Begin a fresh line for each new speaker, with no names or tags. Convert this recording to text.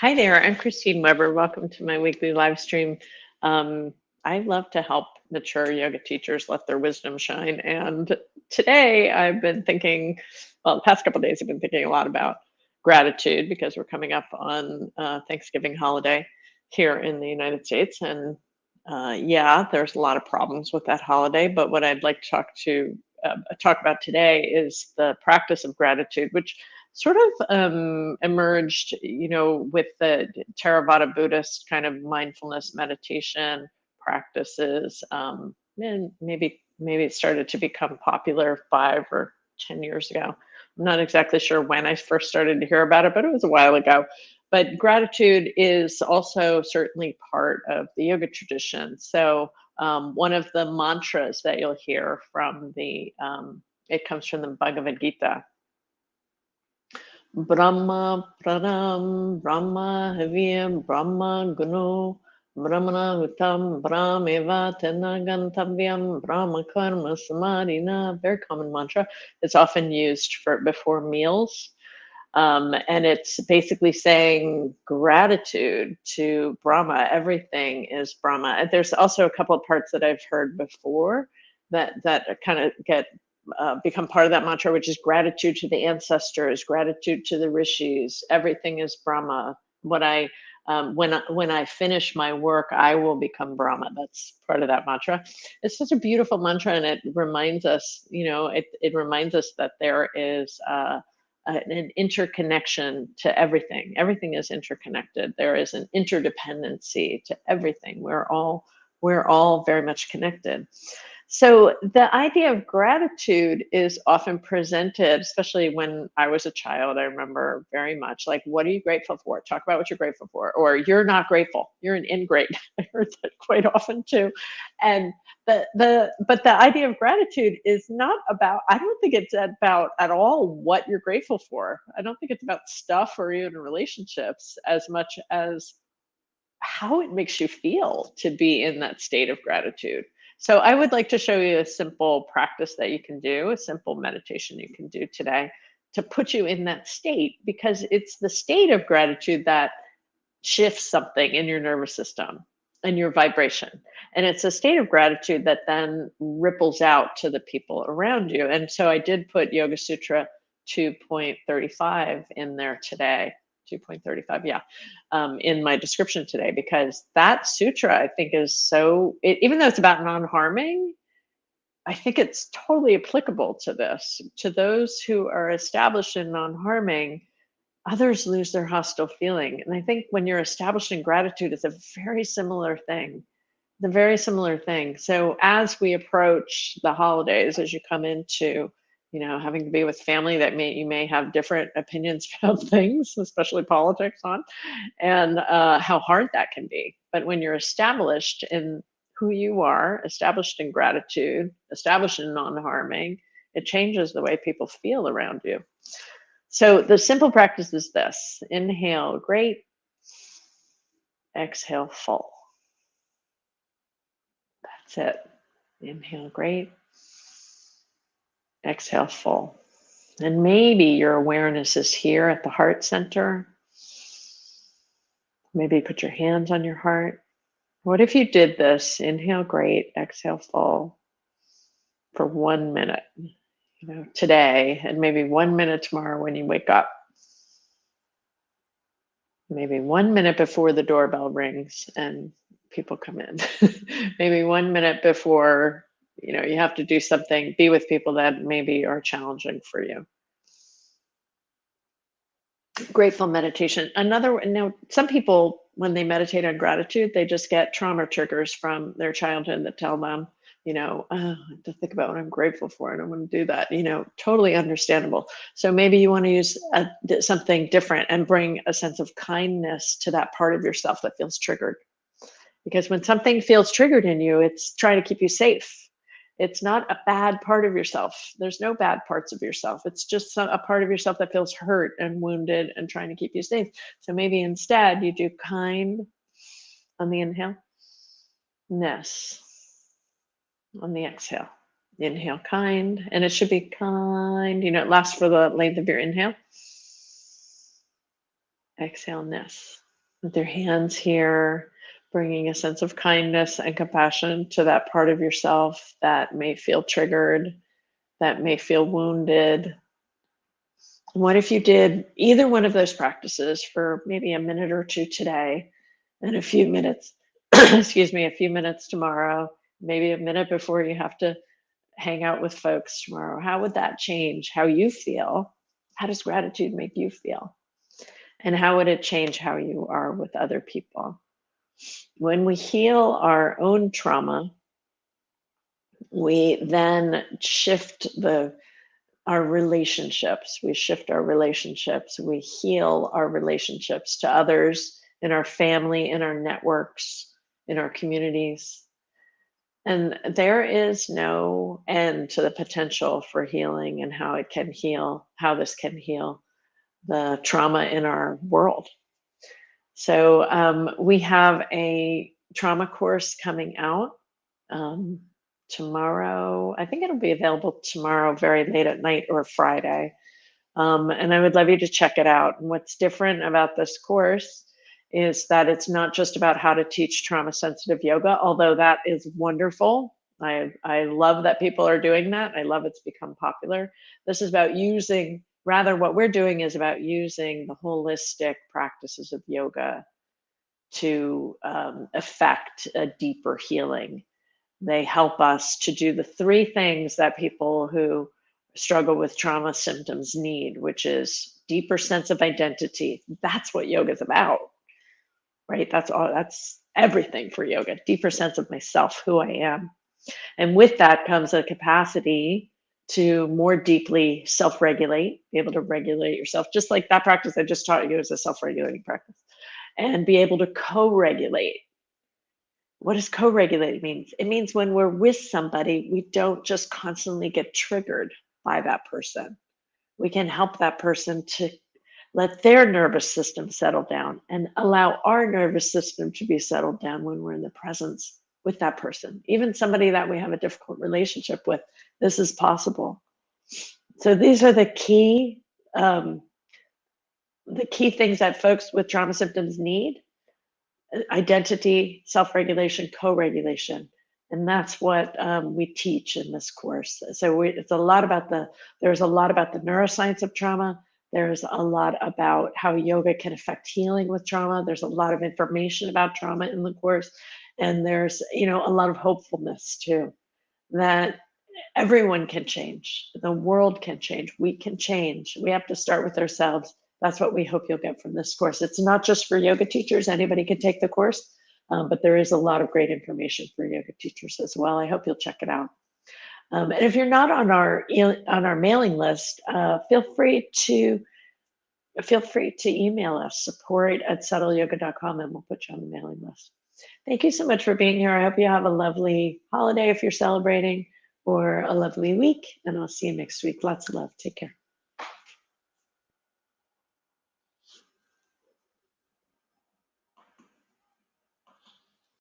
Hi there, I'm Kristine Weber. Welcome to my weekly live stream. I love to help mature yoga teachers let their wisdom shine. And today I've been thinking, well, the past couple of days I've been thinking a lot about gratitude because we're coming up on Thanksgiving holiday here in the United States. And yeah, there's a lot of problems with that holiday. But what I'd like to talk about today is the practice of gratitude, which sort of emerged, with the Theravada Buddhist kind of mindfulness meditation practices. And maybe it started to become popular 5 or 10 years ago. I'm not exactly sure when I first started to hear about it, but it was a while ago. But gratitude is also certainly part of the yoga tradition. So one of the mantras that you'll hear from it comes from the Bhagavad Gita. Brahma Pranam Brahma Haviyam Brahma Gunu Brahmana Hutam Brahmeva Tenagantavyam Brahma Karma Samadhina. Very common mantra. It's often used for before meals. And it's basically saying gratitude to Brahma. Everything is Brahma. There's also a couple of parts that I've heard before that kind of get become part of that mantra, which is gratitude to the ancestors, gratitude to the rishis. Everything is Brahma. When I finish my work, I will become Brahma. That's part of that mantra. It's such a beautiful mantra, and it reminds us, it reminds us that there is an interconnection to everything. Everything is interconnected. There is an interdependency to everything. We're all very much connected. So the idea of gratitude is often presented, especially when I was a child. I remember very much like, what are you grateful for? Talk about what you're grateful for. Or you're not grateful. You're an ingrate. I heard that quite often too. And but the idea of gratitude is not about, I don't think it's about at all what you're grateful for. I don't think it's about stuff or even relationships as much as how it makes you feel to be in that state of gratitude. So I would like to show you a simple practice that you can do, a simple meditation you can do today to put you in that state, because it's the state of gratitude that shifts something in your nervous system and your vibration. And it's a state of gratitude that then ripples out to the people around you. And so I did put Yoga Sutra 2.35 in there today. 2.35, yeah, in my description today, because that sutra I think is even though it's about non-harming, I think it's totally applicable to this, to those who are established in non-harming. Others lose their hostile feeling. And I think when you're established in gratitude, it's a very similar thing. The very similar thing. So as we approach the holidays, as you come into, having to be with family that you may have different opinions about things, especially politics on, and how hard that can be. But when you're established in who you are, established in gratitude, established in non-harming, it changes the way people feel around you. So the simple practice is this: inhale, great. Exhale, full. That's it. Inhale, great. Exhale, full. And maybe your awareness is here at the heart center. Maybe put your hands on your heart. What if you did this? Inhale, great. Exhale, full for 1 minute, today, and maybe 1 minute tomorrow when you wake up. Maybe 1 minute before the doorbell rings and people come in. Maybe 1 minute before, you have to do something, be with people that maybe are challenging for you. Grateful meditation. Now, some people, when they meditate on gratitude, they just get trauma triggers from their childhood that tell them, oh, I have to think about what I'm grateful for. I don't want to do that. Totally understandable. So maybe you want to use something different and bring a sense of kindness to that part of yourself that feels triggered. Because when something feels triggered in you, it's trying to keep you safe. It's not a bad part of yourself. There's no bad parts of yourself. It's just a part of yourself that feels hurt and wounded and trying to keep you safe. So maybe instead you do kind on the inhale, ness on the exhale. Inhale, kind, and it should be kind. It lasts for the length of your inhale. Exhale, ness. with your hands here, bringing a sense of kindness and compassion to that part of yourself that may feel triggered, that may feel wounded. What if you did either one of those practices for maybe a minute or two today, and a few minutes, excuse me, a few minutes tomorrow, maybe a minute before you have to hang out with folks tomorrow? How would that change how you feel? How does gratitude make you feel? And how would it change how you are with other people? When we heal our own trauma, we then shift our relationships. We shift our relationships. We heal our relationships to others in our family, in our networks, in our communities. And there is no end to the potential for healing and how it can heal, how this can heal the trauma in our world. So we have a trauma course coming out um, tomorrow. I think it'll be available tomorrow, very late at night, or Friday. And I would love you to check it out. And what's different about this course is that it's not just about how to teach trauma sensitive yoga, although that is wonderful. I love that people are doing that. I love it's become popular. This is about using, rather, what we're doing is about using the holistic practices of yoga to affect a deeper healing. They help us to do the three things that people who struggle with trauma symptoms need, which is deeper sense of identity. That's what yoga is about, right? That's everything for yoga. Deeper sense of myself, who I am. And with that comes a capacity to more deeply self-regulate, be able to regulate yourself, just like that practice I just taught you is a self-regulating practice, and be able to co-regulate. What does co-regulate mean? It means when we're with somebody, we don't just constantly get triggered by that person. We can help that person to let their nervous system settle down and allow our nervous system to be settled down when we're in the presence with that person. Even somebody that we have a difficult relationship with, this is possible. So these are the key things that folks with trauma symptoms need: identity, self-regulation, co-regulation. And that's what we teach in this course. So it's a lot about there's a lot about the neuroscience of trauma. There's a lot about how yoga can affect healing with trauma. There's a lot of information about trauma in the course. And there's, a lot of hopefulness too, that everyone can change. The world can change. We can change. We have to start with ourselves. That's what we hope you'll get from this course. It's not just for yoga teachers. Anybody can take the course, but there is a lot of great information for yoga teachers as well. I hope you'll check it out. And if you're not on our mailing list, feel free to email us, support@subtleyoga.com, and we'll put you on the mailing list. Thank you so much for being here. I hope you have a lovely holiday if you're celebrating, or a lovely week, and I'll see you next week. Lots of love. Take care.